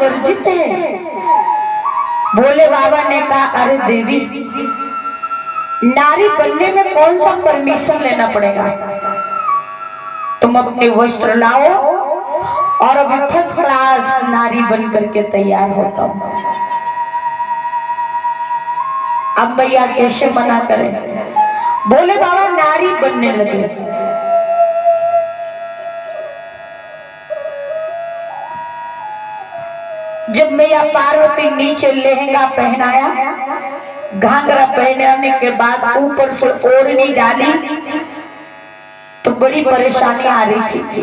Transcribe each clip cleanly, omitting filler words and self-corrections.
वर्जित है। भोले बाबा ने कहा, अरे देवी, नारी बनने में कौन सा परमिशन लेना पड़ेगा? तुम अपने वस्त्र लाओ और अभी फर्स्ट क्लास नारी बन करके तैयार होता हूं। अब भैया कैसे मना करें? भोले बाबा नारी बनने लगे। जब मैया पार्वती नीचे लहंगा पहनाया, घाघरा पहनाने के बाद ऊपर से ओढ़नी डाली, तो बड़ी परेशानी आ रही थी,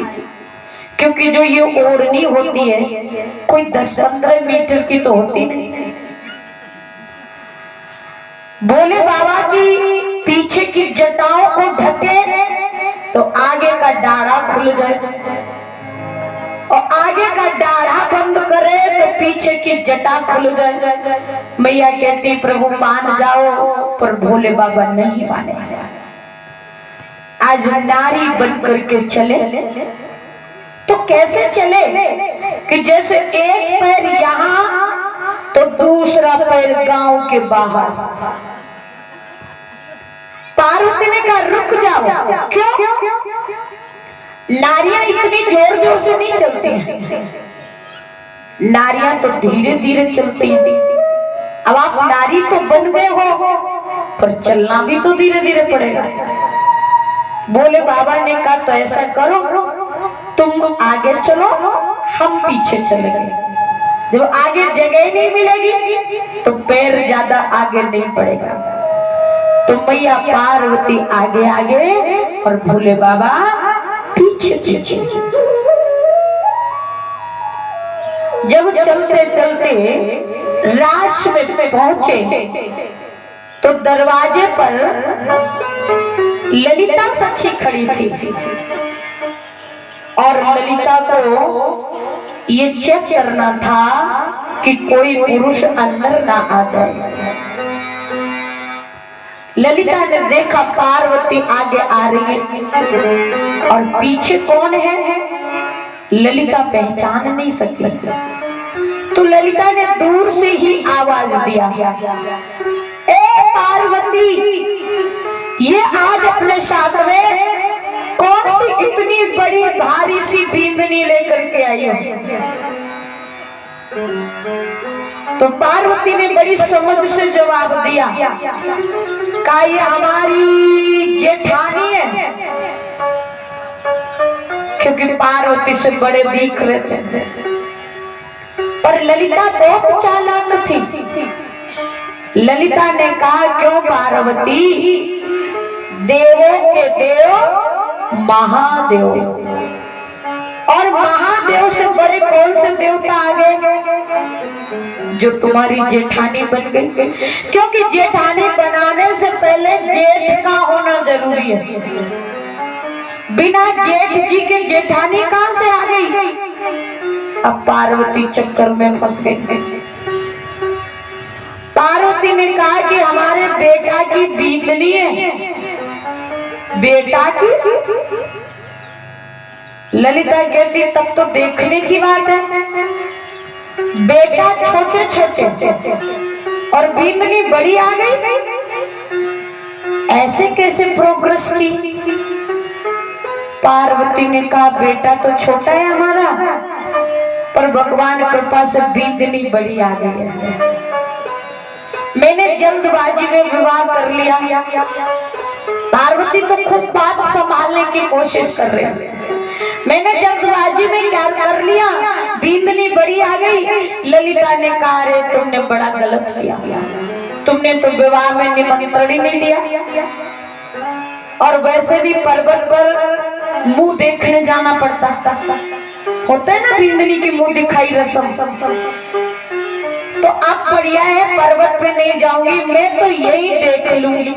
क्योंकि जो ये ओढ़नी होती है कोई 10-15 मीटर की तो होती नहीं। भोले बाबा की पीछे की जटाओं को ढके तो आगे का डाढ़ा खुल जाए, और आगे का डाढ़ा बंद करे तो पीछे की जटा खुल जाए। मैया कहती, प्रभु मान जाओ, पर भोले बाबा नहीं माने। आज नारी बन करके चले तो कैसे चले कि जैसे एक पैर यहाँ तो दूसरा पैर गांव के बाहर। पार्वती ने कहा, रुक जाओ। क्यों? नारियां इतनी जोर जोर से नहीं चलती हैं, नारियां तो धीरे धीरे चलती हैं। अब आप नारी तो बन गए हो, पर चलना भी तो धीरे धीरे पड़ेगा। भोले बाबा ने कहा, तो ऐसा करो, तुम आगे चलो, हम पीछे चलेंगे। जब आगे जगह नहीं मिलेगी तो पैर ज्यादा आगे नहीं पड़ेगा। तो मैया पार्वती आगे आगे और भोले बाबा पीछे पीछे। जब चलते चलते रास में पहुंचे तो दरवाजे पर ललिता सखी खड़ी थी, और ललिता को ये चेक करना था कि कोई पुरुष अंदर ना आ जाए। ललिता ने देखा पार्वती आगे आ रही है और पीछे कौन है, ललिता पहचान नहीं सकती। तो ललिता ने दूर से ही आवाज दिया, ए पार्वती, ये आज अपने साथ में कौन सी इतनी बड़ी भारी सी बींदनी लेकर के आई हो? तो पार्वती ने बड़ी समझ से जवाब दिया, का ये हमारी जेठानी है, क्योंकि पार्वती से बड़े दिख रहे थे। पर ललिता बहुत चालाक थी। ललिता ने कहा, क्यों पार्वती, देवों के देव महादेव, और महादेव से बड़े कौन से देवता आ गए जो तुम्हारी जेठानी बन गई? क्योंकि जेठानी बनाने से पहले जेठ का होना जरूरी है। बिना जेठ जी के जेठानी कहां से आ गई? अब पार्वती चक्कर में फंस गई। पार्वती ने कहा कि हमारे बेटा की बीतनी है। बेटा की? ललिता कहती, तब तो देखने की बात है। बेटा छोटे छोटे और बींदनी बड़ी आ गई, ऐसे कैसे प्रोग्रेस की? पार्वती ने कहा, बेटा तो छोटा है हमारा, पर भगवान कृपा से बींदनी बड़ी आ गई है। मैंने जल्दबाजी में विवाह कर लिया। पार्वती तो खूब बात संभालने की कोशिश कर रही है। मैंने जल्दबाजी में क्या कर लिया, बींदनी बड़ी आ गई। ललिता ने कहा, रे तुमने बड़ा गलत किया, तुमने तो विवाह में निमंत्रण ही नहीं दिया, और वैसे भी पर्वत पर मुंह देखने जाना पड़ता होता है ना, बींदनी की मुंह दिखाई रस्म। तो अब बढ़िया है, पर्वत पे नहीं जाऊंगी, मैं तो यही देख लूंगी।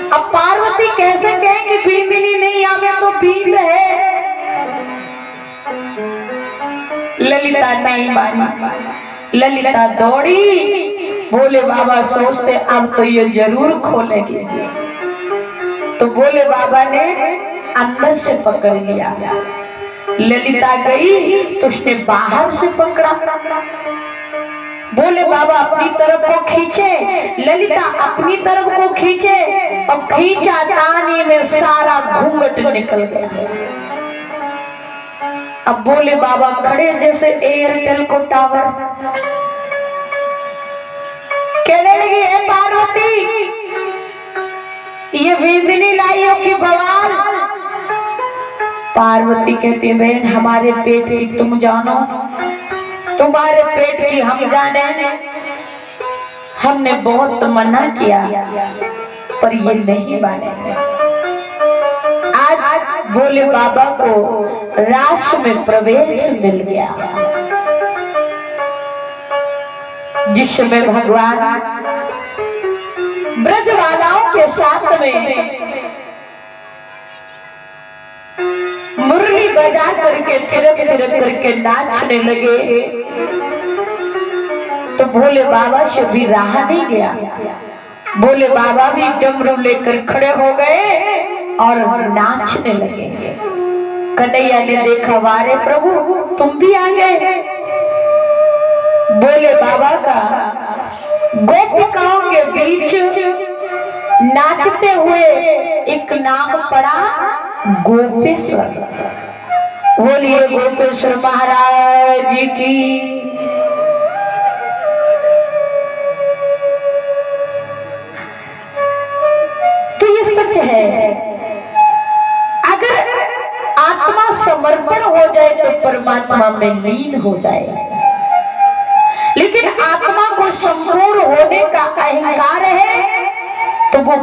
अब पार्वती कैसे कहेंगे बींदनी नहीं आवे तो बींद है? ललिता नहीं मानी। ललिता दौड़ी। भोले बाबा सोचते अब तो ये जरूर खोलेगी। तो भोले बाबा ने अंदर से पकड़ लिया। ललिता गई तो उसने बाहर से पकड़ा। बोले बाबा अपनी तरफ को खींचे, ललिता अपनी तरफ को खींचे और खींचा तानी में सारा घूंघट निकल गया। अब बोले बाबा खड़े जैसे एयरटेल को टावर। कहने लगी है पार्वती ये वेदनी लाई हो कि बवाल। पार्वती कहती है बहन हमारे पेट की तुम जानो, तुम्हारे पेट की हम जाने। हमने बहुत मना किया पर ये नहीं माने। आज बोले बाबा को रास में प्रवेश मिल गया, जिसमें भगवान ब्रजवालाओं के साथ में मुरली बजा करके थिरक थिरक करके नाचने लगे। तो भोले बाबा से भी रहा नहीं गया। भोले बाबा भी डमरू लेकर खड़े हो गए और नाचने लगे। कन्हैया ने देखा वारे प्रभु तुम भी आ गए। भोले बाबा का गोपिकाओं के बीच नाचते हुए एक नाम पड़ा गोपेश्वर। बोलिए गोपेश्वर महाराज की। तो ये सच है, अगर आत्मा समर्पण हो जाए तो परमात्मा में लीन हो जाए, लेकिन आत्मा को संपूर्ण होने का अहंकार है तो वो